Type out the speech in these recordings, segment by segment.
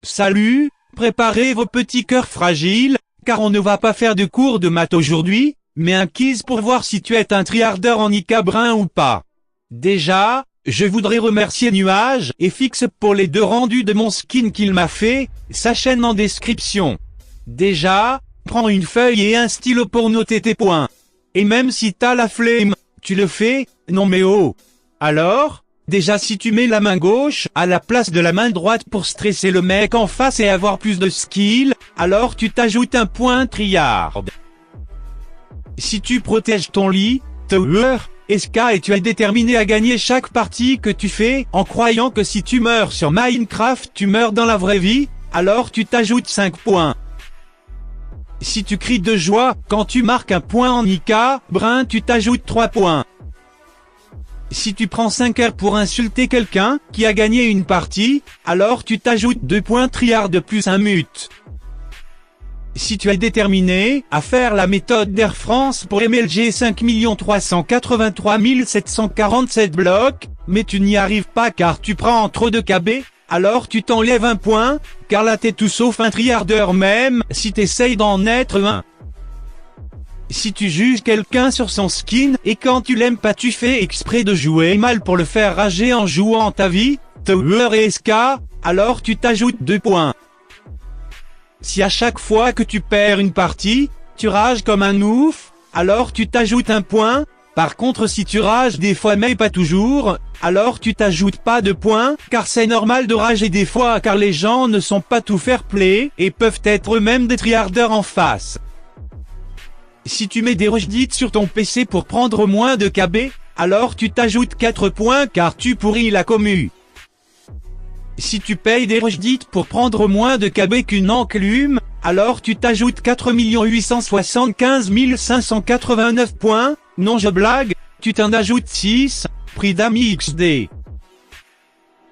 Salut, préparez vos petits cœurs fragiles, car on ne va pas faire de cours de maths aujourd'hui, mais un quiz pour voir si tu es un triardeur en Ika brun ou pas. Déjà, je voudrais remercier Nuage et Fix pour les 2 rendus de mon skin qu'il m'a fait, sa chaîne en description. Déjà, prends une feuille et un stylo pour noter tes points. Et même si t'as la flemme, tu le fais, non mais oh. Alors, déjà si tu mets la main gauche à la place de la main droite pour stresser le mec en face et avoir plus de skill, alors tu t'ajoutes un point triard. Si tu protèges ton lit, Tower, SK et tu es déterminé à gagner chaque partie que tu fais en croyant que si tu meurs sur Minecraft tu meurs dans la vraie vie, alors tu t'ajoutes 5 points. Si tu cries de joie quand tu marques un point en Ika brun tu t'ajoutes 3 points. Si tu prends 5 heures pour insulter quelqu'un qui a gagné une partie, alors tu t'ajoutes 2 points triard de plus un mute. Si tu es déterminé à faire la méthode d'Air France pour MLG 5 383 747 blocs, mais tu n'y arrives pas car tu prends trop de KB, alors tu t'enlèves un point, car là t'es tout sauf un triardeur même si t'essayes d'en être un. Si tu juges quelqu'un sur son skin et quand tu l'aimes pas tu fais exprès de jouer mal pour le faire rager en jouant ta vie, Tower et SK, alors tu t'ajoutes 2 points. Si à chaque fois que tu perds une partie, tu rages comme un ouf, alors tu t'ajoutes 1 point. Par contre si tu rages des fois mais pas toujours, alors tu t'ajoutes pas de points, car c'est normal de rager des fois car les gens ne sont pas tout fair play et peuvent être eux-mêmes des triardeurs en face. Si tu mets des rushdits sur ton PC pour prendre moins de KB, alors tu t'ajoutes 4 points car tu pourris la commu. Si tu payes des rushdits pour prendre moins de KB qu'une enclume, alors tu t'ajoutes 4 875 589 points, non je blague, tu t'en ajoutes 6, prix d'ami XD.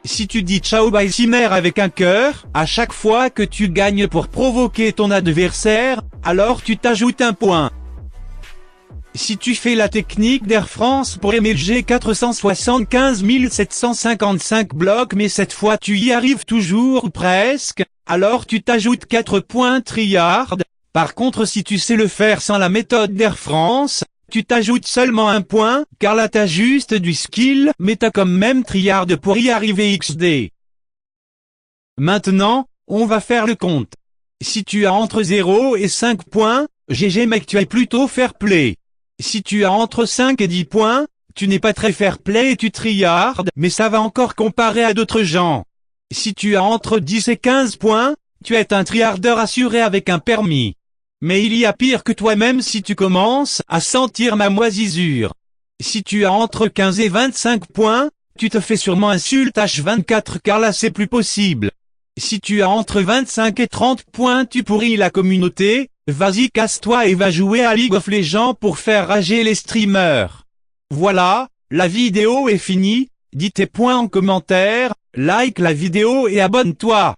Si tu dis ciao bye Cimer avec un cœur, à chaque fois que tu gagnes pour provoquer ton adversaire, alors tu t'ajoutes 1 point. Si tu fais la technique d'Air France pour MLG 475 755 blocs mais cette fois tu y arrives toujours presque, alors tu t'ajoutes 4 points triard. Par contre si tu sais le faire sans la méthode d'Air France, tu t'ajoutes seulement 1 point, car là t'as juste du skill mais t'as quand même triard pour y arriver XD. Maintenant, on va faire le compte. Si tu as entre 0 et 5 points, GG mec tu es plutôt fair play. Si tu as entre 5 et 10 points, tu n'es pas très fair play et tu triardes, mais ça va encore comparer à d'autres gens. Si tu as entre 10 et 15 points, tu es un triardeur assuré avec un permis. Mais il y a pire que toi-même si tu commences à sentir ma moisissure. Si tu as entre 15 et 25 points, tu te fais sûrement insulte H24 car là c'est plus possible. Si tu as entre 25 et 30 points tu pourris la communauté, vas-y casse-toi et va jouer à League of Legends pour faire rager les streamers. Voilà, la vidéo est finie, dis tes points en commentaire, like la vidéo et abonne-toi.